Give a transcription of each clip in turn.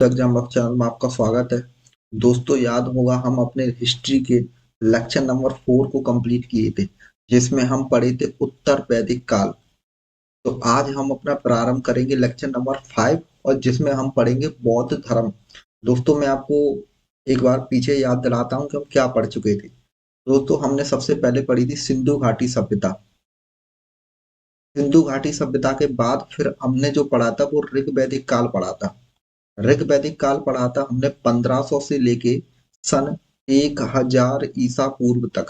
Exam channel में आपका स्वागत है। दोस्तों, याद होगा हम अपने हिस्ट्री के लेक्चर नंबर 4 को कंप्लीट किए थे, जिसमें हम पढ़े थे उत्तर वैदिक काल। तो आज हम अपना प्रारंभ करेंगे लेक्चर नंबर 5, और जिसमें हम पढ़ेंगे बौद्ध धर्म। दोस्तों, मैं आपको एक बार पीछे याद दिलाता हूँ कि हम क्या पढ़ चुके थे। दोस्तों, हमने सबसे पहले पढ़ी थी सिंधु घाटी सभ्यता। सिंधु घाटी सभ्यता के बाद फिर हमने जो पढ़ा था वो ऋग वैदिक काल पढ़ा था। ऋग वैदिक काल पढ़ा था हमने 1500 से लेके सन 1000 ईसा पूर्व तक।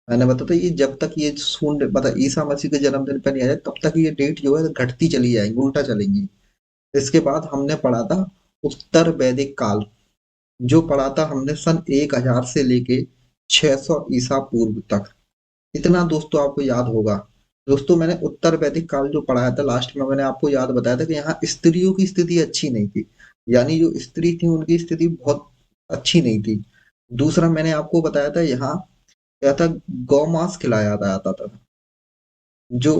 मैंने बताया था ये जब तक ये शून्य मतलब ईसा मसीह के जन्मदिन पर नहीं आ जाए तब तक ये डेट जो है घटती चली जाएगी, उल्टा चलेंगी। इसके बाद हमने पढ़ा था उत्तर वैदिक काल, जो पढ़ा था हमने सन 1000 से लेके 600 ईसा पूर्व तक। इतना दोस्तों आपको याद होगा। दोस्तों, मैंने उत्तर वैदिक काल जो पढ़ाया था लास्ट में, मैंने आपको याद बताया था कि यहाँ स्त्रियों की स्थिति अच्छी नहीं थी। यानी जो स्त्री थी उनकी स्थिति बहुत अच्छी नहीं थी। दूसरा मैंने आपको बताया था यहाँ क्या था, गौमांस खिलाया जाता था। जो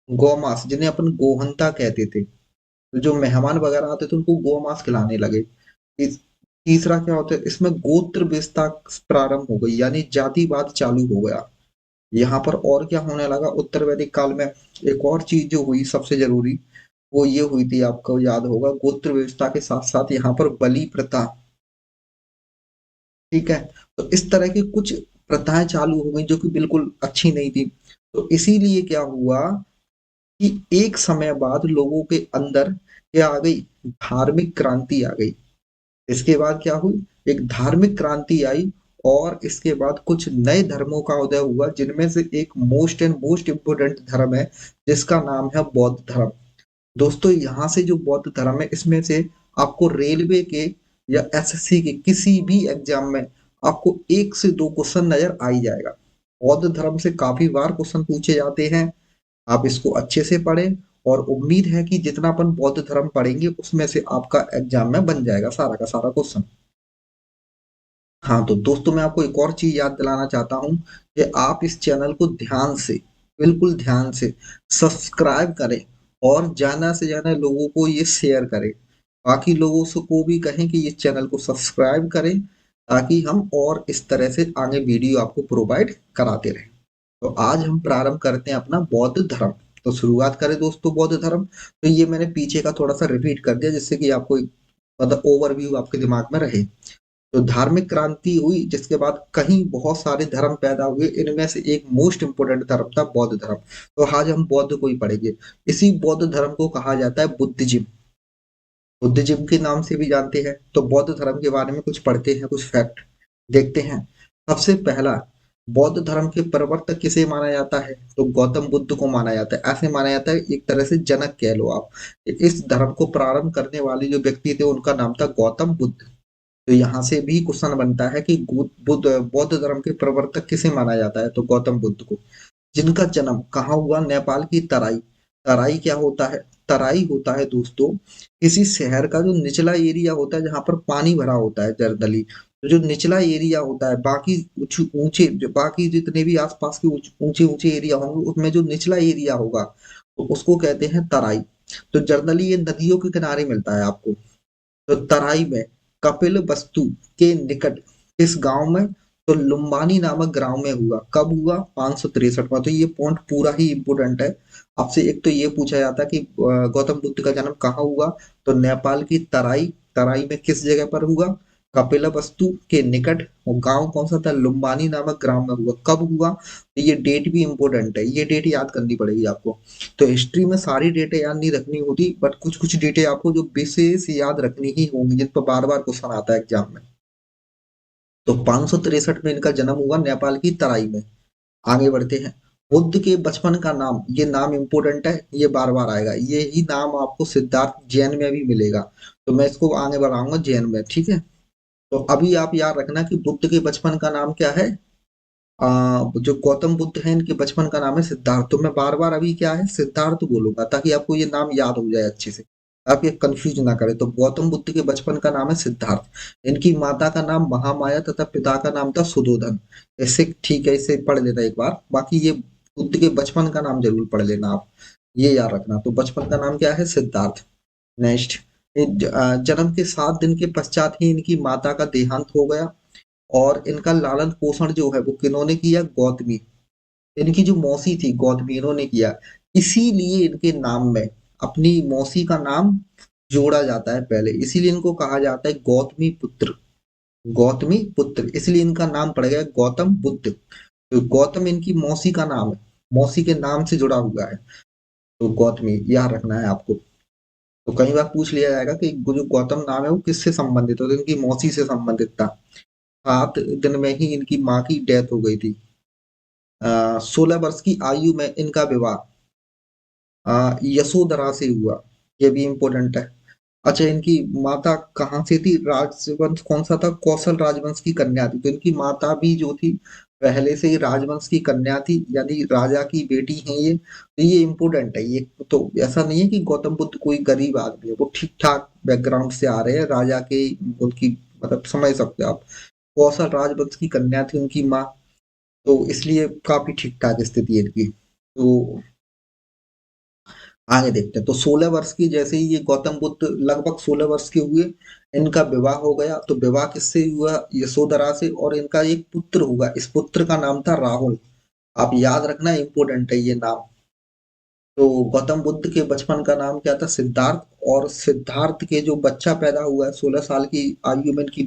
गौमांस जिन्हें अपन गोहंता कहते थे, तो जो मेहमान वगैरह आते थे उनको गोमांस खिलाने लगे। तीसरा क्या होता है इसमें, गोत्र विस्तार प्रारंभ हो गई, यानी जातिवाद चालू हो गया यहाँ पर। और क्या होने लगा उत्तर वैदिक काल में, एक और चीज जो हुई सबसे जरूरी, वो ये हुई थी, आपको याद होगा, गोत्र व्यवस्था के साथ साथ यहाँ पर बलि प्रथा। ठीक है। तो इस तरह की कुछ प्रथाएं चालू हो गई जो कि बिल्कुल अच्छी नहीं थी। तो इसीलिए क्या हुआ कि एक समय बाद लोगों के अंदर क्या आ गई, धार्मिक क्रांति आ गई। इसके बाद क्या हुई, एक धार्मिक क्रांति आई। और इसके बाद कुछ नए धर्मों का उदय हुआ, जिनमें से एक मोस्ट इम्पोर्टेंट धर्म है जिसका नाम है बौद्ध धर्म। दोस्तों, यहाँ से जो बौद्ध धर्म है इसमें से आपको रेलवे के या एसएससी के किसी भी एग्जाम में आपको एक से दो क्वेश्चन नजर आ ही जाएगा। बौद्ध धर्म से काफी बार क्वेश्चन पूछे जाते हैं। आप इसको अच्छे से पढ़ें, और उम्मीद है कि जितना अपन बौद्ध धर्म पढ़ेंगे उसमें से आपका एग्जाम में बन जाएगा सारा का सारा क्वेश्चन। हाँ, तो दोस्तों मैं आपको एक और चीज याद दिलाना चाहता हूँ कि आप इस चैनल को ध्यान से, बिल्कुल ध्यान से सब्सक्राइब करें, और ज्यादा से ज्यादा लोगों को ये शेयर करें। बाकी लोगों से को भी कहें कि इस चैनल को सब्सक्राइब करें, ताकि हम और इस तरह से आगे वीडियो आपको प्रोवाइड कराते रहें। तो आज हम प्रारंभ करते हैं अपना बौद्ध धर्म। तो शुरुआत करें दोस्तों बौद्ध धर्म। तो ये मैंने पीछे का थोड़ा सा रिपीट कर दिया, जिससे कि आपको मतलब ओवरव्यू आपके दिमाग में रहे। तो धार्मिक क्रांति हुई, जिसके बाद कहीं बहुत सारे धर्म पैदा हुए, इनमें से एक मोस्ट इंपोर्टेंट धर्म था बौद्ध धर्म। तो आज हम बौद्ध को ही पढ़ेंगे। इसी बौद्ध धर्म को कहा जाता है बुद्धिज्म। बुद्धिज्म के नाम से भी जानते हैं। तो बौद्ध धर्म के बारे में कुछ पढ़ते हैं, कुछ फैक्ट देखते हैं। सबसे पहला, बौद्ध धर्म के प्रवर्तक किसे माना जाता है, तो गौतम बुद्ध को माना जाता है। ऐसे माना जाता है, एक तरह से जनक कह लो आप। इस धर्म को प्रारंभ करने वाले जो व्यक्ति थे उनका नाम था गौतम बुद्ध। तो यहाँ से भी क्वेश्चन बनता है कि बौद्ध धर्म के प्रवर्तक किसे माना जाता है, तो गौतम बुद्ध को। जिनका जन्म कहाँ हुआ, नेपाल की तराई। तराई क्या होता है, तराई होता है दोस्तों किसी शहर का जो निचला एरिया होता है, जहाँ पर पानी भरा होता है जर्दली। तो जो निचला एरिया होता है, बाकी ऊंचे जो बाकी जितने भी आसपास के ऊंचे ऊंचे एरिया होंगे, उसमें जो निचला एरिया होगा तो उसको कहते हैं तराई। तो जर्दली ये नदियों के किनारे मिलता है आपको। तो तराई में कपिल वस्तु के निकट इस गांव में, तो लुम्बानी नामक गांव में हुआ। कब हुआ, 563 में। तो ये पॉइंट पूरा ही इंपोर्टेंट है। आपसे एक तो ये पूछा जाता है कि गौतम बुद्ध का जन्म कहाँ हुआ, तो नेपाल की तराई। तराई में किस जगह पर हुआ, कपिल वस्तु के निकट। और गांव कौन सा था, लुम्बानी नामक ग्राम में हुआ। कब हुआ, तो ये डेट भी इंपॉर्टेंट है, ये डेट याद करनी पड़ेगी आपको। तो हिस्ट्री में सारी डेटें याद नहीं रखनी होती, बट कुछ कुछ डेटें आपको जो विशेष याद रखनी ही होंगी, जिन पर बार बार क्वेश्चन आता है एग्जाम में। तो 563 में इनका जन्म हुआ नेपाल की तराई में। आगे बढ़ते हैं। बुद्ध के बचपन का नाम, ये नाम इंपोर्टेंट है, ये बार बार आएगा। ये ही नाम आपको सिद्धार्थ जैन में भी मिलेगा। तो मैं इसको आगे बढ़ाऊंगा जैन में, ठीक है। तो अभी आप याद रखना कि बुद्ध के बचपन का नाम क्या है। जो गौतम बुद्ध है इनके बचपन का नाम है सिद्धार्थ। तो मैं बार बार अभी क्या है, सिद्धार्थ बोलूंगा, ताकि आपको ये नाम याद हो जाए अच्छे से, आप ये कंफ्यूज ना करें। तो गौतम बुद्ध के बचपन का नाम है सिद्धार्थ। इनकी माता का नाम महामाया तथा पिता का नाम था सुधोधन। ऐसे ठीक है, इसे पढ़ लेना एक बार। बाकी ये बुद्ध के बचपन का नाम जरूर पढ़ लेना आप, ये याद रखना। तो बचपन का नाम क्या है, सिद्धार्थ। नेक्स्ट, जन्म के 7 दिन के पश्चात ही इनकी माता का देहांत हो गया और इनका लालन पोषण जो है वो किन्होंने किया? गौतमी। इनकी जो मौसी थी गौतमी, इन्होंने किया। इसीलिए इनके नाम में अपनी मौसी का नाम जोड़ा जाता है पहले, इसीलिए इनको कहा जाता है गौतमी पुत्र। गौतमी पुत्र, इसलिए इनका नाम पड़ गया गौतम बुद्ध। तो गौतम इनकी मौसी का नाम है, मौसी के नाम से जुड़ा हुआ है। तो गौतमी याद रखना है आपको। तो कई बार पूछ लिया जाएगा कि जो गौतम नाम है वो किससे संबंधित है, तो इनकी मौसी से संबंधित था। 7 दिन में ही इनकी माँ की डेथ हो गई थी। 16 वर्ष की आयु में इनका विवाह यशोधरा से हुआ। ये भी इम्पोर्टेंट है। अच्छा, इनकी माता कहाँ से थी? राजवंश कौन सा था? कौशल राजवंश की कन्या थी। तो इनकी माता भी जो थी पहले से ही राजवंश की कन्या थी, यानी राजा की बेटी है ये। तो ये इम्पोर्टेंट है। ये तो ऐसा नहीं है कि गौतम बुद्ध कोई गरीब आदमी है, वो ठीक ठाक बैकग्राउंड से आ रहे हैं, राजा के उनकी मतलब समझ सकते हो आप। कौशल राजवंश की कन्या थी उनकी माँ, तो इसलिए काफी ठीक ठाक स्थिति है इनकी। तो आगे देखते हैं। तो 16 वर्ष की जैसे ही ये गौतम बुद्ध लगभग 16 वर्ष के हुए, इनका विवाह हो गया। तो विवाह किससे हुआ? यशोधरा से। और इनका एक पुत्र हुआ, इस पुत्र का नाम था राहुल। आप याद रखना, इंपॉर्टेंट है ये नाम। तो गौतम बुद्ध के बचपन का नाम क्या था? सिद्धार्थ। और सिद्धार्थ के जो बच्चा पैदा हुआ है 16 साल की आयु में इनकी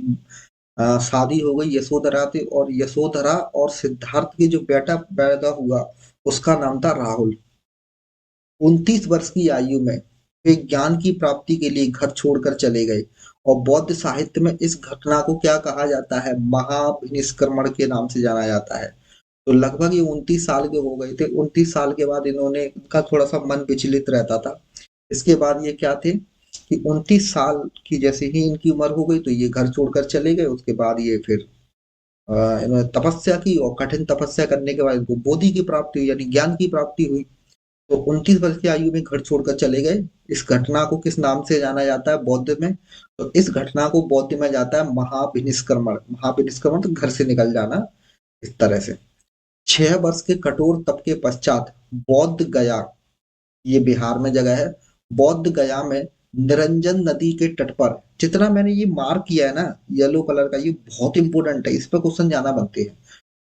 शादी हो गई यशोधरा से। और यशोधरा और सिद्धार्थ के जो बेटा पैदा हुआ उसका नाम था राहुल। 29 वर्ष की आयु में वे ज्ञान की प्राप्ति के लिए घर छोड़कर चले गए। और बौद्ध साहित्य में इस घटना को क्या कहा जाता है? महाविनिष्क्रमण के नाम से जाना जाता है। तो लगभग ये 29 साल के हो गए थे। 29 साल के बाद इन्होंने, इनका थोड़ा सा मन विचलित रहता था। इसके बाद ये क्या थे कि 29 साल की जैसे ही इनकी उम्र हो गई तो ये घर छोड़कर चले गए। उसके बाद ये फिर इन्होंने तपस्या की और कठिन तपस्या करने के बाद इनको बोधि की प्राप्ति हुई, यानी ज्ञान की प्राप्ति हुई। तो 29 वर्ष की आयु में घर छोड़कर चले गए। इस घटना को किस नाम से जाना जाता है बौद्ध में? तो इस घटना को बौद्ध में जाता है महाविनिष्क्रमण। महाविनिष्क्रमण तो घर से निकल जाना, इस तरह से। 6 वर्ष के कठोर तप के पश्चात बौद्ध गया, ये बिहार में जगह है, बौद्ध गया में निरंजन नदी के तट पर, जितना मैंने ये मार्क किया है ना येलो कलर का, ये बहुत इंपॉर्टेंट है, इस पर क्वेश्चन जाना बनते हैं।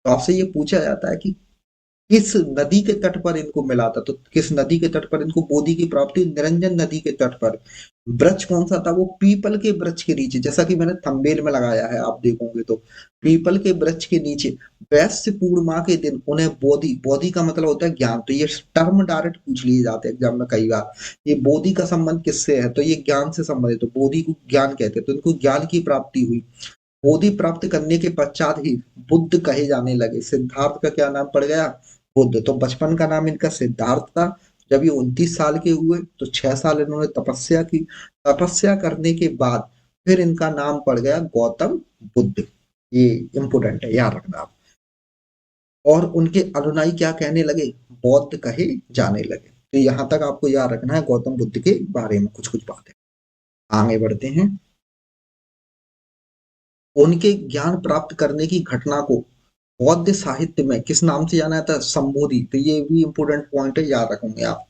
तो आपसे ये पूछा जाता है कि किस नदी के तट पर इनको मिला था? तो किस नदी के तट पर इनको बोधि की प्राप्ति? निरंजन नदी के तट पर। वृक्ष कौन सा था? वो पीपल के वृक्ष के नीचे, जैसा कि मैंने थंबनेल में लगाया है, आप देखोगे तो पीपल के वृक्ष के नीचे। वैश्य पूर्णिमा के दिन उन्हें बोधि, बोधि का मतलब होता है ज्ञान। तो ये टर्म डायरेक्ट पूछ लिए जाते हैं एग्जाम में कई बार। ये बोधि का संबंध किससे है? तो ये ज्ञान से संबंधित। तो बोधि को ज्ञान कहते हैं। तो इनको ज्ञान की प्राप्ति हुई। बोधि प्राप्त करने के पश्चात ही बुद्ध कहे जाने लगे। सिद्धार्थ का क्या नाम पड़ गया? बुद्ध। तो बचपन का नाम इनका सिद्धार्थ था। जब ये 29 साल के हुए तो 6 साल इन्होंने तपस्या की। तपस्या करने के बाद फिर इनका नाम पड़ गया गौतम बुद्ध। ये इंपोर्टेंट है, याद रखना आप। और उनके अनुयायी क्या कहने लगे? बौद्ध कहे जाने लगे। तो यहां तक आपको याद रखना है गौतम बुद्ध के बारे में कुछ कुछ बातें। आगे बढ़ते हैं। उनके ज्ञान प्राप्त करने की घटना को बौद्ध साहित्य में किस नाम से जाना जाता है? संबोधि। तो ये भी इंपॉर्टेंट पॉइंट है, याद रखेंगे आप।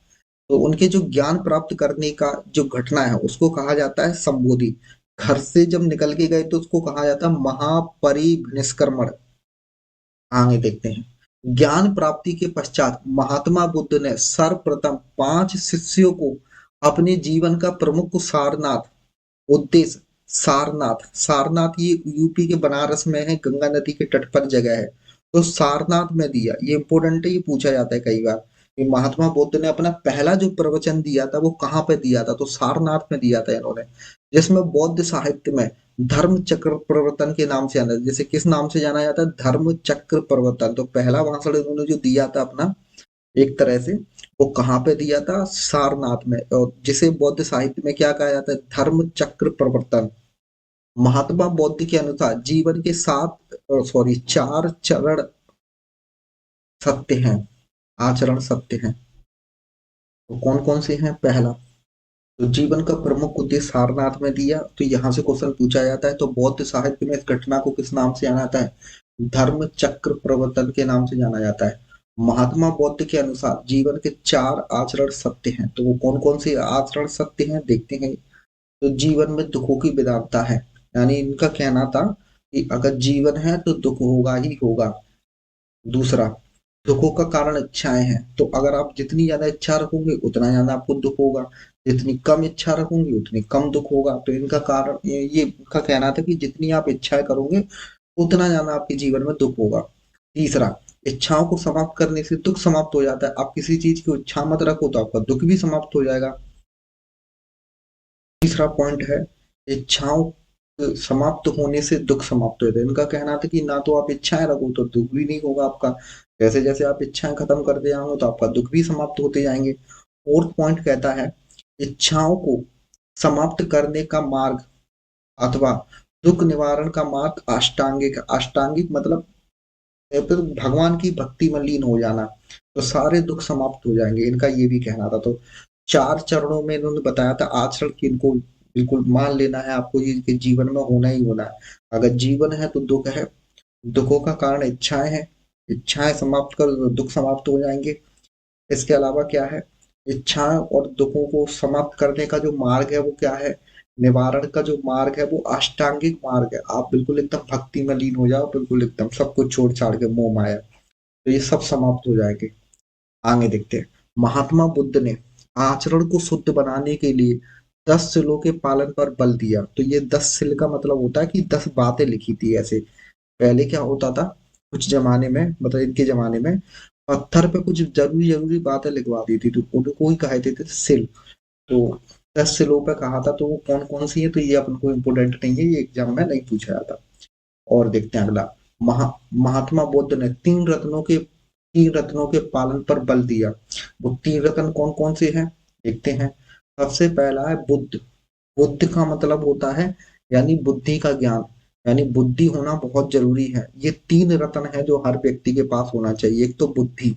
तो उनके जो ज्ञान प्राप्त करने का जो घटना है उसको कहा जाता है संबोधि। घर से जब निकल के गए तो उसको कहा जाता है महापरिनिष्क्रमण। आगे देखते हैं। ज्ञान प्राप्ति के पश्चात महात्मा बुद्ध ने सर्वप्रथम 5 शिष्यों को अपने जीवन का प्रमुख सारनाथ उद्देश्य, सारनाथ, सारनाथ ये यूपी के बनारस में है, गंगा नदी के तट पर जगह है। तो सारनाथ में दिया, ये इंपॉर्टेंट है, ये पूछा जाता है कई बार कि महात्मा बुद्ध ने अपना पहला जो प्रवचन दिया था वो कहाँ पे दिया था? तो सारनाथ में दिया था इन्होंने, जिसमें बौद्ध साहित्य में धर्म चक्र प्रवर्तन के नाम से जाना, जैसे किस नाम से जाना जाता है? धर्म चक्र प्रवर्तन। तो पहला भाषण इन्होंने जो दिया था अपना, एक तरह से, वो कहाँ पे दिया था? सारनाथ में। और जिसे बौद्ध साहित्य में क्या कहा जाता है? धर्म चक्र प्रवर्तन। महात्मा बुद्ध के अनुसार जीवन के 4 चरण सत्य हैं, आचरण सत्य हैं। तो कौन कौन से हैं? पहला, तो जीवन का प्रमुख उद्देश्य सारनाथ में दिया। तो यहाँ से क्वेश्चन पूछा जाता है। तो बौद्ध साहित्य में इस घटना को किस नाम से जाना जाता है? धर्म चक्र प्रवर्तन के नाम से जाना जाता है। महात्मा बुद्ध के अनुसार जीवन के 4 आचरण सत्य हैं। तो वो कौन कौन से आचरण सत्य हैं देखते हैं। तो जीवन में दुखों की विदानता है। यानी इनका कहना था कि अगर जीवन है तो दुख होगा ही होगा। दूसरा, दुखों का कारण इच्छाएं हैं, तो अगर आप जितनी ज्यादा इच्छा रखोगे उतना ज्यादा आपको दुख होगा, जितनी कम इच्छा रखोगे उतनी कम दुख होगा। तो इनका कारण ये इनका कहना था कि जितनी आप इच्छाएं करोगे उतना ज्यादा आपके जीवन में दुख होगा। तीसरा, इच्छाओं को समाप्त करने से दुख समाप्त हो जाता है। आप किसी चीज की इच्छा मत रखो तो आपका दुख भी समाप्त हो जाएगा। तीसरा पॉइंट है, इच्छाओं समाप्त होने से दुख समाप्त होता है। इनका कहना था कि ना तो आप इच्छाएं रखो तो दुख भी नहीं होगा आपका, जैसे जैसे आप इच्छाएं खत्म करते जाओगे तो आपका दुख भी समाप्त होते जाएंगे। फोर्थ पॉइंट कहता है, इच्छाओं को समाप्त करने का मार्ग अथवा दुख निवारण का मार्ग अष्टांगिक। अष्टांगिक मतलब तो भगवान की भक्ति में लीन हो जाना, तो सारे दुख समाप्त हो जाएंगे, इनका ये भी कहना था। तो 4 चरणों में इन्होंने बताया था आचरण की इनको बिल्कुल मान लेना है आपको, ये कि जीवन में होना ही होना है। अगर जीवन है तो दुख है, दुखों का कारण इच्छाएं हैं, इच्छाएं समाप्त कर तो दुख समाप्त हो जाएंगे। इसके अलावा क्या है, इच्छाएं और दुखों को समाप्त करने का जो मार्ग है वो क्या है, निवारण का जो मार्ग है वो अष्टांगिक मार्ग है। आप बिल्कुल एकदम भक्ति में लीन हो जाओ, बिल्कुल एकदम सब कुछ छोड़ छाड़ के मोह माया, तो ये सब समाप्त हो जाएंगे। आगे देखते हैं, महात्मा बुद्ध ने आचरण को शुद्ध बनाने के लिए 10 सिलों के पालन पर बल दिया। तो ये 10 सिल का मतलब होता है कि 10 बातें लिखी थी ऐसे। पहले क्या होता था, कुछ जमाने में मतलब इनके जमाने में पत्थर पे कुछ जरूरी जरूरी बातें लिखवा दी थी, तो उनको ही कहते थे सिल। तो 10 सिलों पे कहा था, तो वो कौन कौन सी है, तो ये अपन को इम्पोर्टेंट नहीं है, ये एग्जाम में नहीं पूछा जाता। और देखते हैं अगला, महात्मा बुद्ध ने 3 रत्नों के पालन पर बल दिया। वो 3 रत्न कौन कौन से हैं, देखते हैं। सबसे पहला है बुद्ध। बुद्ध का मतलब होता है यानी बुद्धि का ज्ञान, यानी बुद्धि होना बहुत जरूरी है। ये 3 रत्न है जो हर व्यक्ति के पास होना चाहिए। एक तो बुद्धि,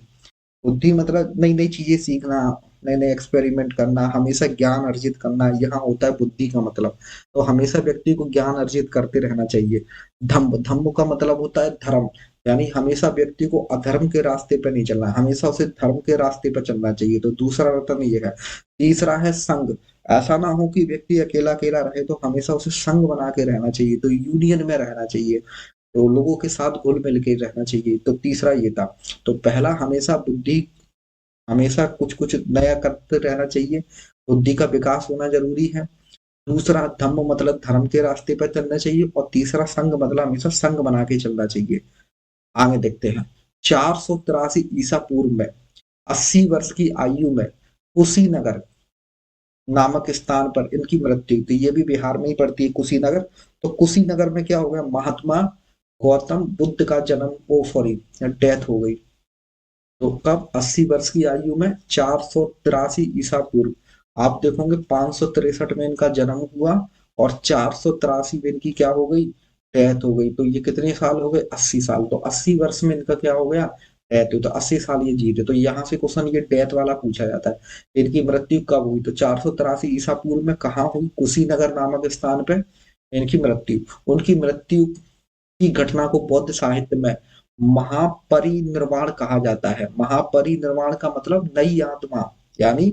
बुद्धि मतलब नई नई चीजें सीखना, नए नए एक्सपेरिमेंट करना, हमेशा ज्ञान अर्जित करना, यहाँ होता है बुद्धि का मतलब। तो हमेशा व्यक्ति को ज्ञान अर्जित करते रहना चाहिए। धम्म, धम्म का मतलब होता है धर्म, यानी हमेशा व्यक्ति को अधर्म के रास्ते पर नहीं चलना, हमेशा उसे धर्म के रास्ते पर चलना चाहिए। तो दूसरा रत्न ये है। तीसरा है संग। ऐसा ना हो कि व्यक्ति अकेला अकेला रहे, तो हमेशा उसे संग बना के रहना चाहिए, तो यूनियन में रहना चाहिए, तो लोगों के साथ घुल मिल के रहना चाहिए। तो तीसरा ये था। तो पहला, हमेशा बुद्धि, हमेशा कुछ कुछ नया करते रहना चाहिए, बुद्धि का विकास होना जरूरी है। दूसरा, धम्म मतलब धर्म के रास्ते पर चलना चाहिए, और तीसरा संग मतलब हमेशा संग बना के चलना चाहिए। आगे देखते हैं, 483 ईसा पूर्व में 80 वर्ष की आयु में कुशीनगर नामक स्थान पर इनकी मृत्यु। तो ये भी बिहार में ही पड़ती है कुशीनगर। तो कुशीनगर में क्या हो गया, महात्मा गौतम बुद्ध का जन्म, ओ सॉरी, डेथ हो गई। तो कब, 80 वर्ष की आयु में 483 ईसा पूर्व। आप देखोगे 563 में इनका जन्म हुआ, और 483 में इनकी क्या हो गई, डेथ हो गई। तो ये कितने साल हो गए, 80 साल। तो 80 वर्ष में इनका क्या हो गया, डेथ हुई। तो 80 साल ये जीते। तो यहाँ से क्वेश्चन ये डेथ वाला पूछा जाता है। इनकी मृत्यु कब हुई, तो 483 ईसा पूर्व में कहाँ हुई, कुशीनगर नामक स्थान पे इनकी मृत्यु। उनकी मृत्यु की घटना को बौद्ध साहित्य में महापरिनिर्वाण कहा जाता है। महापरिनिर्वाण का मतलब नई आत्मा, यानी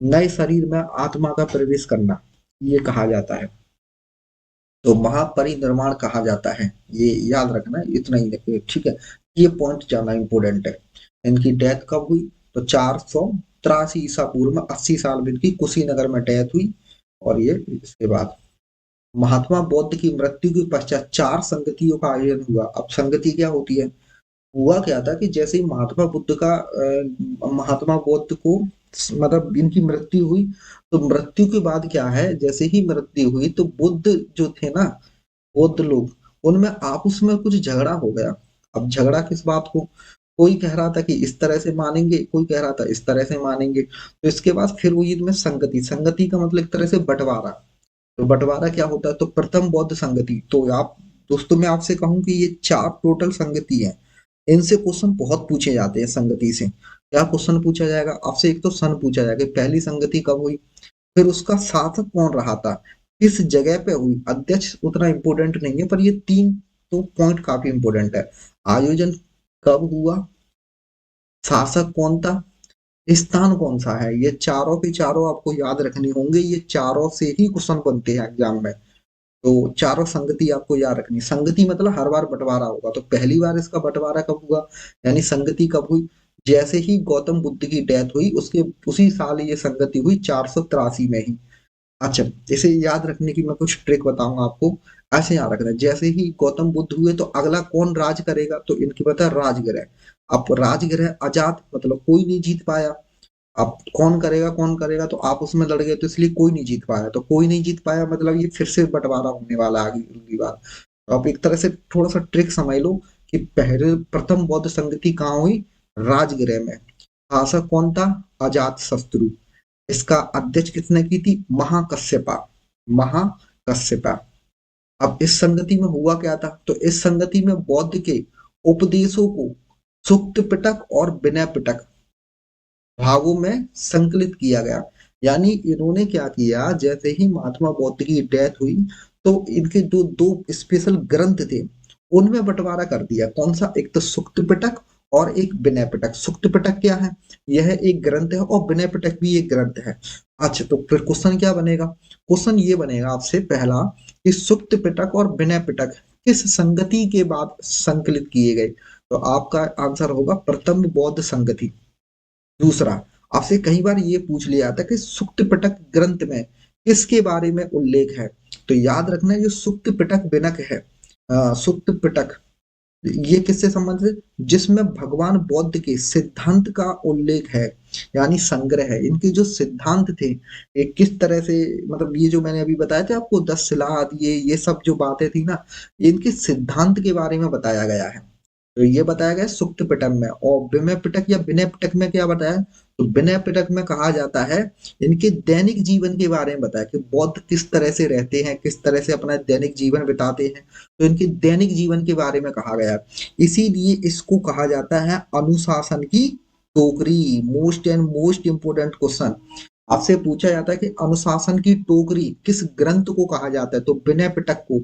नए शरीर में आत्मा का प्रवेश करना, ये कहा जाता है। तो महापरिनिर्वाण कहा जाता है, ये याद रखना है, इतना ही रखिए, ठीक है। ये पॉइंट ज्यादा इंपॉर्टेंट है। इनकी डेथ कब हुई, तो 483 ईसा पूर्व में 80 साल में इनकी कुशीनगर में डेथ हुई। और ये इसके बाद महात्मा बौद्ध की मृत्यु के पश्चात 4 संगतियों का आयोजन हुआ। अब संगति क्या होती है, हुआ क्या था कि जैसे ही महात्मा बुद्ध को मतलब इनकी मृत्यु हुई, तो मृत्यु के बाद क्या है, जैसे ही मृत्यु हुई तो बुद्ध जो थे ना, बौद्ध लोग, उनमें आपस में कुछ झगड़ा हो गया। अब झगड़ा किस बात को, कोई कह रहा था कि इस तरह से मानेंगे, कोई कह रहा था इस तरह से मानेंगे। तो इसके बाद फिर वो इनमें संगति, संगति का मतलब एक तरह से बंटवारा। तो बंटवारा क्या होता है, तो प्रथम बौद्ध संगति। तो आप दोस्तों, मैं आपसे कहूं कि ये 4 टोटल संगति है। इनसे क्वेश्चन बहुत पूछे जाते हैं संगति से। क्या क्वेश्चन पूछा जाएगा आपसे, एक तो सन पूछा जाएगा, पहली संगति कब हुई, फिर उसका शासक कौन रहा था, किस जगह पे हुई। अध्यक्ष उतना इंपॉर्टेंट नहीं है, पर ये 3 तो पॉइंट काफी इंपॉर्टेंट है। आयोजन कब हुआ, शासक कौन था, स्थान कौन सा है? ये चारों के चारों आपको याद रखने होंगे, ये चारों से ही क्वेश्चन बनते हैं एग्जाम में। तो चारों संगति आपको याद रखनी। संगति मतलब हर बार बंटवारा होगा, तो पहली बार इसका बंटवारा कब हुआ, यानी संगति कब हुई? जैसे ही गौतम बुद्ध की डेथ हुई उसके उसी साल ये संगति हुई, 483 में ही। अच्छा, इसे याद रखने की मैं कुछ ट्रिक बताऊंगा आपको। ऐसे याद रखना है, जैसे ही गौतम बुद्ध हुए तो अगला कौन राज करेगा, तो इनकी पता है राजगृह। अब राजगृह आजाद, मतलब कोई नहीं जीत पाया। अब कौन करेगा, तो आप उसमें लड़ गए तो इसलिए कोई नहीं जीत पाया, तो कोई नहीं जीत पाया मतलब ये फिर से बंटवारा होने वाला है अगली बार। तो आप एक तरह से थोड़ा सा ट्रिक समझ लो कि पहले प्रथम बौद्ध संगति कहाँ हुई? राजगृह में। शासक कौन था? अजात शत्रु। इसका अध्यक्ष किसने की थी? महाकश्यपा। महाकश्यपा। अब इस संगति में हुआ क्या था, तो इस संगति में बौद्ध के उपदेशों को सुक्त पिटक और विनय पिटक भागों में संकलित किया गया। यानी इन्होंने क्या किया, जैसे ही महात्मा बौद्ध की डेथ हुई तो इनके जो दो स्पेशल ग्रंथ थे उनमें बंटवारा कर दिया। कौन सा? एक तो सुक्त पिटक और एक विनय पिटक। सुक्त पिटक क्या है? यह एक ग्रंथ है और विनय पिटक भी एक ग्रंथ है। अच्छा, तो फिर क्वेश्चन क्या बनेगा? क्वेश्चन ये बनेगा आपसे पहला कि सुक्त पिटक और विनय पिटक किस संगति के बाद संकलित किए गए, तो आपका आंसर होगा प्रथम बौद्ध संगति। दूसरा, आपसे कई बार ये पूछ लिया जाता है कि सुक्त पिटक ग्रंथ में किसके बारे में उल्लेख है, तो याद रखना जो सुक्त पिटक विनक है, सुक्त पिटक, ये किससे संबंधित है? जिसमें भगवान बौद्ध के सिद्धांत का उल्लेख है, यानी संग्रह है। इनके जो सिद्धांत थे, ये किस तरह से, मतलब ये जो मैंने अभी बताया था आपको 10 सिलाहत, ये सब जो बातें थी ना, इनके सिद्धांत के बारे में बताया गया है। तो ये बताया गया सुक्त पिटक में। और विनय पिटक या विनय पिटक में क्या बताया, तो विनय पिटक में कहा जाता है इनके दैनिक जीवन के बारे में बताया कि बौद्ध किस तरह से रहते हैं, किस तरह से अपना दैनिक जीवन बिताते हैं, तो इनके दैनिक जीवन के बारे में कहा गया। इसीलिए इसको कहा जाता है अनुशासन की टोकरी। Most and most important question आपसे पूछा जाता है कि अनुशासन की टोकरी किस ग्रंथ को कहा जाता है, तो विनय पिटक को।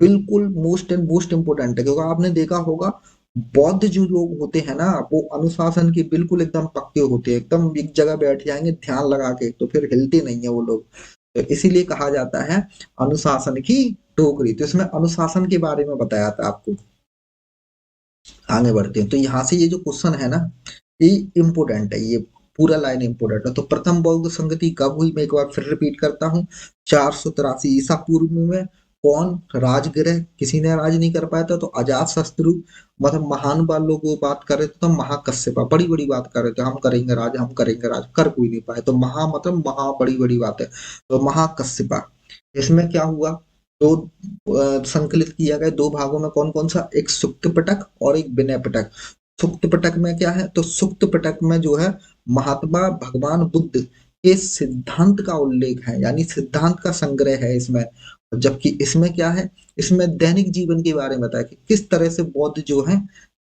बिल्कुल मोस्ट एंड मोस्ट इंपोर्टेंट है, क्योंकि आपने देखा होगा बौद्ध जो लोग होते हैं ना, वो अनुशासन के बिल्कुल एकदम पक्के होते हैं, एकदम एक जगह बैठ जाएंगे ध्यान लगा के, तो फिर हिलते नहीं है वो लोग। तो इसीलिए कहा जाता है अनुशासन की टोकरी। तो इसमें अनुशासन के बारे में बताया था आपको। आगे बढ़ते हैं, तो यहाँ से ये जो क्वेश्चन है ना, ये इम्पोर्टेंट है, ये पूरा लाइन इम्पोर्टेंट है। तो प्रथम बौद्ध संगति कब हुई, मैं एक बार फिर रिपीट करता हूँ। 483 ईसा पूर्व में। कौन राजगृह, किसी ने राज नहीं कर पाया था, तो अजात शत्रु। मतलब महान बालों को बात कर रहे थे तो महाकश्यपा बड़ी बड़ी बात कर रहे थे, हम करेंगे राज, हम करेंगे राज, कर कोई नहीं पाए, तो महा मतलब महा बड़ी बड़ी बात है, तो महाकश्यपा। इसमें क्या हुआ, दो संकलित किया गया दो भागों में। कौन कौन सा? एक सुक्त पिटक और एक विनय पिटक। सुक्त पिटक में क्या है, तो सुक्त पिटक में जो है महात्मा भगवान बुद्ध के सिद्धांत का उल्लेख है, यानी सिद्धांत का संग्रह है इसमें। जबकि इसमें क्या है, इसमें दैनिक जीवन के बारे में बताया कि किस तरह से बौद्ध जो है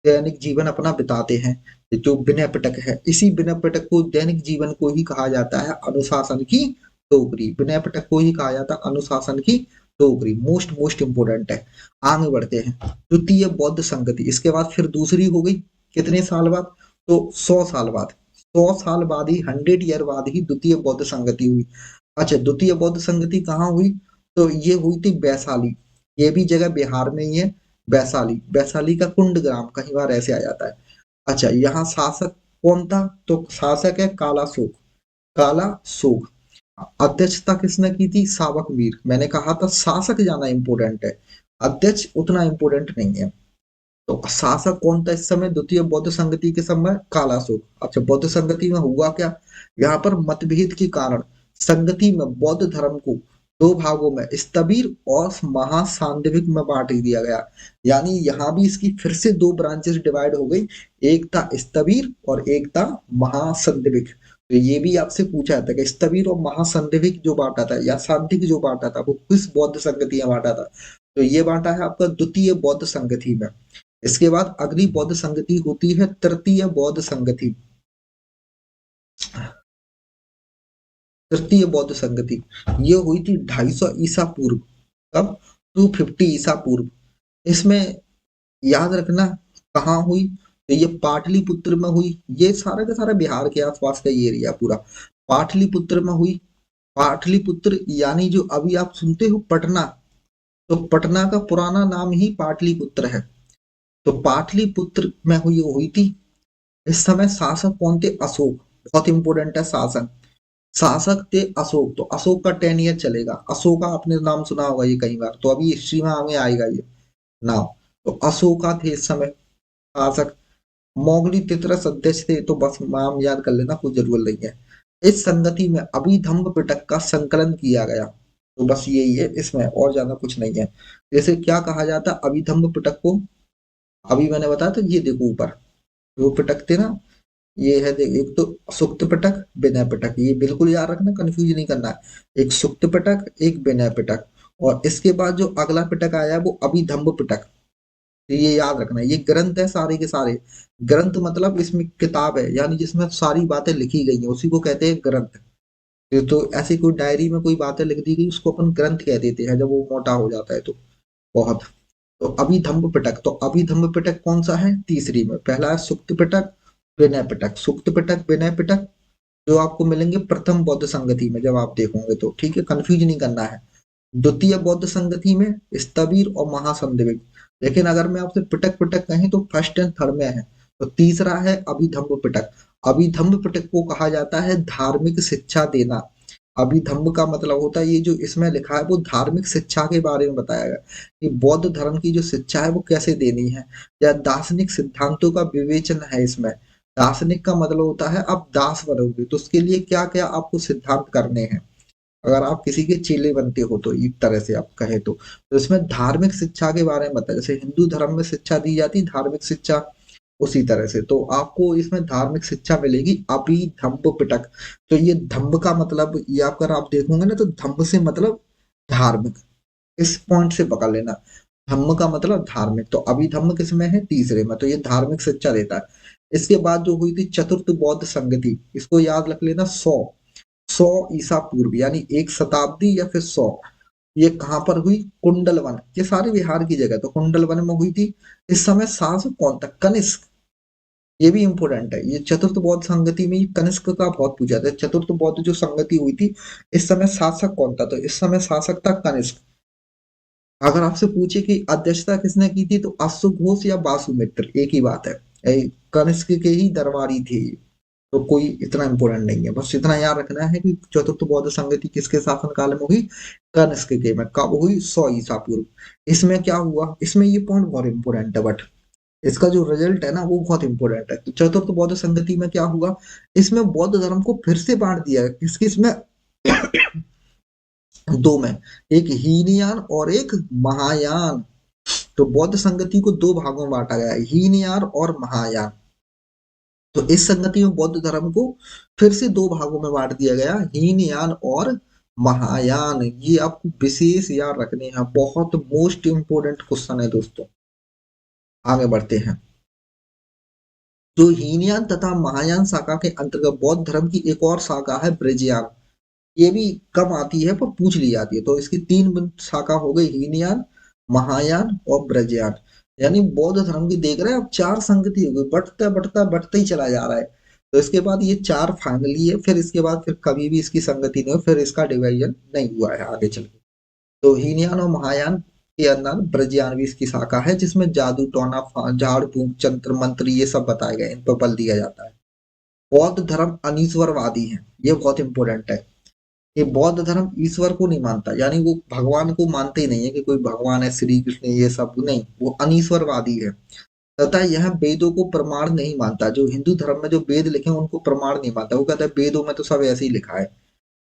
दैनिक जीवन अपना बिताते हैं। जो विनय पिटक है, इसी विनय पिटक को, दैनिक जीवन को ही कहा जाता है अनुशासन की टोकरी। विनय पिटक को ही कहा जाता है अनुशासन की टोकरी। मोस्ट मोस्ट इंपोर्टेंट है। आगे बढ़ते हैं, द्वितीय बौद्ध संगति, इसके बाद फिर दूसरी हो गई कितने साल बाद, तो 100 साल बाद। 100 साल बाद ही, 100 ईयर बाद ही द्वितीय बौद्ध संगति हुई। अच्छा, द्वितीय बौद्ध संगति कहाँ हुई, तो ये हुई थी वैशाली। ये भी जगह बिहार में ही है, वैशाली। वैशाली का कुंड ग्राम, कई बार ऐसे आ जाता है। अच्छा, यहाँ शासक कौन था, तो शासक है काला शोक। काला शोक। अध्यक्षता किसने की थी? सावक वीर। मैंने कहा था शासक ज्यादा इंपोर्टेंट है, अध्यक्ष उतना इंपोर्टेंट नहीं है। तो शासक कौन था इस समय द्वितीय बौद्ध संगति के समय? कालाशोक। अच्छा, बौद्ध संगति में हुआ क्या, यहाँ पर मतभेद के कारण संगति में बौद्ध धर्म को दो भागों में, स्थविर और महासांदीपिक में बांट दिया गया। यानी यहाँ भी इसकी फिर से दो ब्रांचेस डिवाइड हो गई, एक था स्थविर और एक था महासंदीपिक। तो ये भी आपसे पूछा था कि स्थविर और महासंदीपिक जो बांटा था या सांदिक जो बांटा था वो किस बौद्ध संगति में बांटा था, तो ये बांटा है आपका द्वितीय बौद्ध संगति में। इसके बाद अगली बौद्ध संगति होती है तृतीय बौद्ध संगति। तृतीय बौद्ध संगति ये हुई थी 250 ईसा पूर्व। कब? 250 ईसा पूर्व। इसमें याद रखना कहाँ हुई, तो ये पाटलिपुत्र में हुई, ये सारा का सारा बिहार के आसपास का ये एरिया पूरा पाटलिपुत्र में हुई। पाटलिपुत्र यानी जो अभी आप सुनते हो पटना, तो पटना का पुराना नाम ही पाटलिपुत्र है। तो पाटलिपुत्र में हुई थी। इस समय शासक कौन थे? अशोक। बहुत इंपॉर्टेंट है शासक। शासक थे अशोक। तो अशोक का 10 ईयर चलेगा। अशोका आपने नाम सुना होगा ये कई बार, तो अभी हिस्ट्री में आगे आएगा ये नाम। तो अशोका थे इस समय शासक। मोगली तितरस अध्यक्ष थे। तो बस नाम याद कर लेना, कोई जरूरत नहीं है। इस संगति में अभिधम्म पिटक का संकलन किया गया। तो बस यही है इसमें, और ज्यादा कुछ नहीं है। जैसे क्या कहा जाता है अभिधम्म पिटक को? अभी मैंने बताया था, ये देखो ऊपर वो पिटक थे ना, ये है देख, एक तो सुक्त पिटक, विनय पिटक, ये बिल्कुल याद रखना, कंफ्यूज नहीं करना है। एक सुक्त पिटक, एक विनय पिटक, और इसके बाद जो अगला पिटक आया है वो अभिधम्म पिटक। तो ये याद रखना है, ये ग्रंथ है सारे के सारे। ग्रंथ मतलब इसमें किताब है, यानी जिसमें सारी बातें लिखी गई हैं उसी को कहते हैं ग्रंथ। ये तो ऐसी कोई डायरी में कोई बातें लिख दी गई उसको अपन ग्रंथ कह देते हैं जब वो मोटा हो जाता है तो बहुत। तो अभिधम्म पिटक, तो अभिधम्म पिटक कौन सा है? तीसरी में। पहला है सुक्त पिटक, विनय पिटक। सुक्त पिटक, विनय पिटक जो आपको मिलेंगे प्रथम बौद्ध संगति में जब आप देखोगे तो, ठीक है, कंफ्यूज नहीं करना है। द्वितीय बौद्ध संगति में स्थविर और महासंदिग्ध। लेकिन अगर मैं आपसे पिटक पिटक कहें तो फर्स्ट एंड थर्ड में है। तो तीसरा है अभिधम्म पिटक। अभिधम्म पिटक को कहा जाता है धार्मिक शिक्षा देना। अभिधम्म का मतलब होता है, ये जो इसमें लिखा है वो धार्मिक शिक्षा के बारे में बताया गया कि बौद्ध धर्म की जो शिक्षा है वो कैसे देनी है, या दार्शनिक सिद्धांतों का विवेचन है इसमें। दार्शनिक का मतलब होता है आप दास बनोगे तो उसके लिए क्या क्या आपको सिद्धांत करने हैं, अगर आप किसी के चेले बनते हो तो एक तरह से आप कहे तो इसमें धार्मिक शिक्षा के बारे में बताया। जैसे हिंदू धर्म में शिक्षा दी जाती धार्मिक शिक्षा, उसी तरह से तो आपको इसमें धार्मिक शिक्षा मिलेगी अभिधम्म पिटक। तो ये धम्म का मतलब, ये अगर आप देखोगे ना तो धम्म से मतलब धार्मिक, इस पॉइंट से पकड़ लेना। धम्म का मतलब धार्मिक, तो अभिधम्म किसमें है? तीसरे में। तो ये धार्मिक शिक्षा देता है। इसके बाद जो हुई थी चतुर्थ बौद्ध संगति, इसको याद रख लेना 100 ईसा पूर्व, यानी 1 शताब्दी या फिर 100। ये कहाँ पर हुई? कुंडलवन। ये सारी बिहार की जगह, तो कुंडलवन में हुई थी। इस समय शासक कौन था? कनिष्क। ये भी इंपॉर्टेंट है, ये चतुर्थ बौद्ध संगति में कनिष्क का बहुत पूछा था। चतुर्थ बौद्ध जो संगति हुई थी इस समय शासक कौन था? तो इस समय शासक था कनिष्क। अगर आपसे पूछे कि अध्यक्षता किसने की थी तो अश्वघोष या वासुमित्र, एक ही बात है। कनिष्क के ही दरबारी थे। तो कोई इतना इंपॉर्टेंट नहीं है, बस इतना याद रखना है कि चतुर्थ बौद्ध संगति किसके शासन काल में हुई? कनिष्क के में। कब हुई? 100 ईसा पूर्व। इसमें क्या हुआ, इसमें ये पॉइंट बहुत इंपॉर्टेंट है, बट इसका जो रिजल्ट है ना वो बहुत इंपॉर्टेंट है। तो चतुर्थ बौद्ध संगति में क्या हुआ, इसमें बौद्ध धर्म को फिर से बांट दिया। किस किस में? दो में, एक हीनयान और एक महायान। तो बौद्ध संगति को दो भागों में बांटा गया है, हीनयान और महायान। तो इस संगति में बौद्ध धर्म को फिर से दो भागों में बांट दिया गया, हीनयान और महायान। ये आपको विशेष याद रखने हैं, बहुत मोस्ट इंपोर्टेंट क्वेश्चन है दोस्तों। आगे बढ़ते हैं। जो हीनयान तथा महायान शाखा के अंतर्गत बौद्ध धर्म की एक और शाखा है ब्रजयान। ये भी कम आती है पर पूछ ली जाती है। तो इसकी तीन शाखा हो गई, हीनयान, महायान और ब्रजयान। यानी बौद्ध धर्म की देख रहे हैं अब चार संगति हो गई, बढ़ता बढ़ता बढ़ता ही चला जा रहा है। तो इसके बाद ये चार फाइनली है, फिर इसके बाद फिर कभी भी इसकी संगति नहीं हो, फिर इसका डिवीजन नहीं हुआ है आगे चल के। तो हीनयान और महायान के अंदर ब्रजयान भी इसकी शाखा है, जिसमें जादू टोना झाड़ फूंक तंत्र मंत्र ये सब बताए गए, इन पर बल दिया जाता है। बौद्ध धर्म अनीश्वरवादी है, ये बहुत इंपॉर्टेंट है। ये बौद्ध धर्म ईश्वर को नहीं मानता, यानी वो भगवान को मानते ही नहीं है कि कोई भगवान है, श्री कृष्ण ये सब नहीं, वो अनीश्वरवादी है। तथा यह वेदों को प्रमाण नहीं मानता। जो हिंदू धर्म में जो वेद लिखे हैं उनको प्रमाण नहीं मानता, वो कहता है वेदों में तो सब ऐसे ही लिखा है।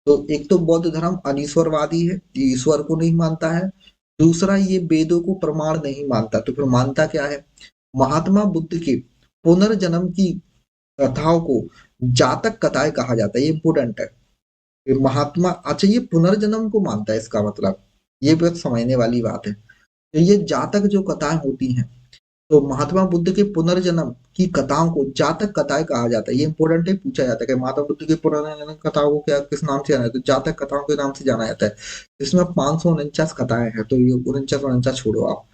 तो एक तो बौद्ध धर्म अनीश्वरवादी है, ये ईश्वर को नहीं मानता है। दूसरा, ये वेदों को प्रमाण नहीं मानता, तो फिर मानता क्या है? महात्मा बुद्ध के पुनर्जन्म की कथाओं को जातक कथाएं कहा जाता है, ये इंपोर्टेंट है। ये महात्मा, अच्छा, ये पुनर्जन्म को मानता है, इसका मतलब ये बहुत समझने वाली बात है। तो ये जातक जो कथाएं होती हैं, तो महात्मा बुद्ध के पुनर्जन्म की कथाओं को जातक कथाएं कहा जाता है। ये इंपॉर्टेंट है, पूछा जाता है कि महात्मा बुद्ध के पुनर्जन्म कथाओं को क्या किस नाम से जाना है, तो जातक कथाओं के नाम से जाना जाता है। इसमें 549 कथाएं हैं, तो ये 49 49 छोड़ो आप।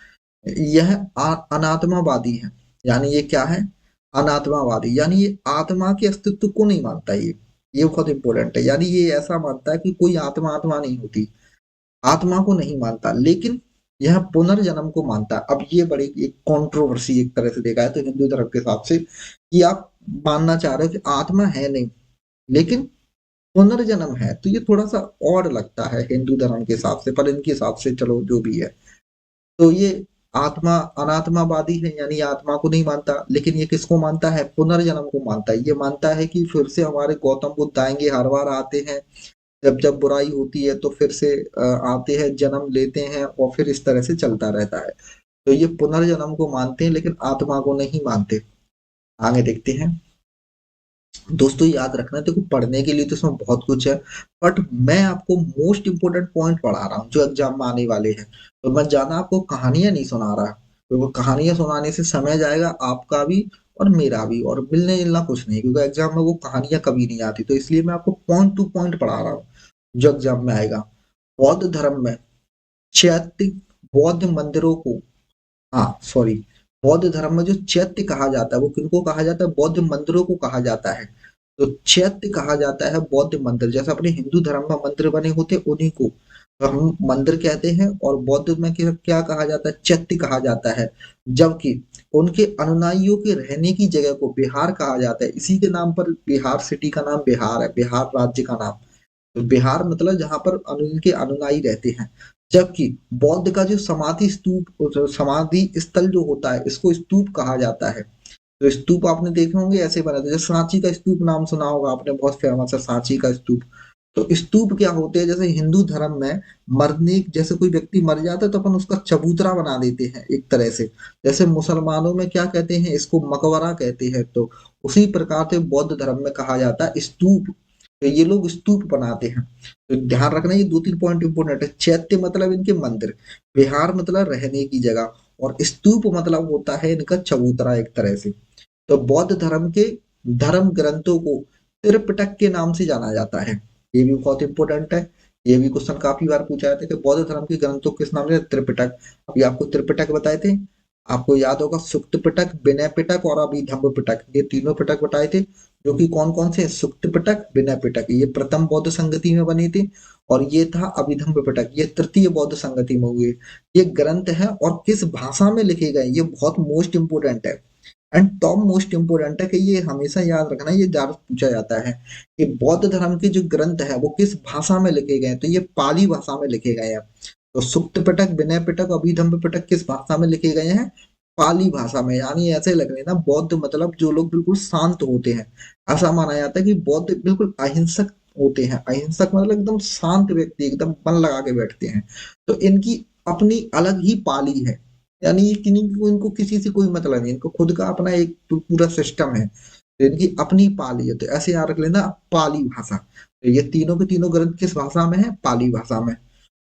यह अनात्मावादी है, यानी ये क्या है? अनात्मावादी यानी ये आत्मा के अस्तित्व को नहीं मानता ये बहुत इंपॉर्टेंट है। यानी ये ऐसा मानता है कि कोई आत्मा आत्मा नहीं होती, आत्मा को नहीं मानता, लेकिन यह पुनर्जन्म को मानता है। अब ये बड़ी एक कंट्रोवर्सी एक तरह से देखा है तो हिंदू धर्म के हिसाब से, कि आप मानना चाह रहे हो कि आत्मा है नहीं लेकिन पुनर्जन्म है, तो ये थोड़ा सा और लगता है हिंदू धर्म के हिसाब से, पर इनके हिसाब से चलो जो भी है। तो ये आत्मा अनात्मावादी है, यानी आत्मा को नहीं मानता, लेकिन ये किसको मानता है? पुनर्जन्म को मानता है। ये मानता है कि फिर से हमारे गौतम बुद्ध आएंगे, हर बार आते हैं, जब जब बुराई होती है तो फिर से आते हैं, जन्म लेते हैं और फिर इस तरह से चलता रहता है। तो ये पुनर्जन्म को मानते हैं लेकिन आत्मा को नहीं मानते। आगे देखते हैं। दोस्तों याद रखना, देखो पढ़ने के लिए तो इसमें बहुत कुछ है, बट मैं आपको मोस्ट इंपोर्टेंट पॉइंट पढ़ा रहा हूँ जो एग्जाम में आने वाले हैं। तो मैं ज्यादा आपको कहानियां नहीं सुना रहा, क्योंकि कहानियां सुनाने से समय जाएगा आपका भी और मेरा भी, और मिलने जुलना कुछ नहीं, क्योंकि एग्जाम में वो कहानियां कभी नहीं आती। तो इसलिए मैं आपको पॉइंट टू पॉइंट पढ़ा रहा हूँ जो एग्जाम में आएगा। बौद्ध धर्म में चैत्य बौद्ध मंदिरों को, हाँ सॉरी, बौद्ध धर्म में जो चैत्य कहा जाता है वो किनको कहा जाता है? बौद्ध मंदिरों को कहा जाता है। तो चैत्य कहा जाता है बौद्ध मंदिर, जैसे अपने हिंदू धर्म में मंदिर बने होते उन्हीं को तो हम मंदिर कहते हैं, और बौद्ध में क्या कहा जाता है? चैत्य कहा जाता है। जबकि उनके अनुयायियों के रहने की जगह को बिहार कहा जाता है। इसी के नाम पर बिहार सिटी का नाम बिहार है, बिहार राज्य का नाम। तो बिहार मतलब जहां पर उनके अनुयायी रहते हैं। जबकि बौद्ध का जो समाधि स्तूप, समाधि स्थल जो होता है, इसको स्तूप कहा जाता है। तो स्तूप आपने देखे होंगे ऐसे बने थे, जैसे सांची का स्तूप नाम सुना होगा आपने, बहुत फेमस है सांची का स्तूप। तो स्तूप क्या होते हैं? जैसे हिंदू धर्म में मरने, जैसे कोई व्यक्ति मर जाता है तो अपन उसका चबूतरा बना देते हैं एक तरह से। जैसे मुसलमानों में क्या कहते हैं? इसको मकबरा कहते हैं। तो उसी प्रकार से बौद्ध धर्म में कहा जाता है स्तूप। तो ये लोग स्तूप बनाते हैं। तो ध्यान रखना, ये दो तीन पॉइंट इंपोर्टेंट है। चैत्य मतलब इनके मंदिर, विहार मतलब रहने की जगह, और स्तूप मतलब होता है इनका चबूतरा एक तरह से। तो बौद्ध धर्म के धर्म ग्रंथों को त्रिपिटक के नाम से जाना जाता है। ये भी बहुत इंपॉर्टेंट है, ये भी क्वेश्चन काफी बार पूछा जाता है कि बौद्ध धर्म के ग्रंथों को किस नाम से? त्रिपिटक। अभी आपको त्रिपिटक बताए थे, आपको याद होगा सुक्त पिटक, विनय पिटक और अभिधम्म पिटक, ये तीनों पिटक बताए थे। जो कि कौन कौन से? सुक्त पिटक, विनय पिटक, ये प्रथम बौद्ध संगति में बने थे। और ये था अभिधम्म पिटक, ये तृतीय बौद्ध संगति में हुए। ये ग्रंथ है और किस भाषा में लिखे गए, ये बहुत मोस्ट इंपोर्टेंट है। एंड टॉप मोस्ट इम्पोर्टेंट है कि ये हमेशा याद रखना, ये ज्यादा पूछा जाता है कि बौद्ध धर्म के जो ग्रंथ है वो किस भाषा में लिखे गए हैं। तो ये पाली भाषा में लिखे गए हैं। तो सुक्त पिटक, विनय पिटक, अभिधम्म पिटक किस भाषा में लिखे गए हैं? पाली भाषा में। यानी ऐसे लग रहे ना, बौद्ध मतलब जो लोग बिल्कुल शांत होते हैं। ऐसा माना जाता है कि बौद्ध बिल्कुल अहिंसक होते हैं। अहिंसक मतलब एकदम शांत व्यक्ति, एकदम मन लगा के बैठते हैं। तो इनकी अपनी अलग ही पाली है, यानी ये इनको किसी से कोई मतलब नहीं, इनको खुद का अपना एक पूरा सिस्टम है। तो इनकी अपनी पाली है। तो ऐसे याद रख लेना, पाली भाषा। तो ये तीनों के तीनों ग्रंथ किस भाषा में है? पाली भाषा में।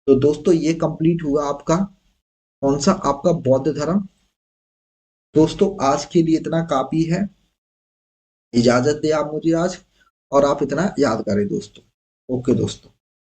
तो दोस्तों ये कंप्लीट हुआ आपका कौन सा? आपका बौद्ध धर्म। दोस्तों आज के लिए इतना काफी है, इजाजत दे आप मुझे आज, और आप इतना याद करें दोस्तों। ओके दोस्तों।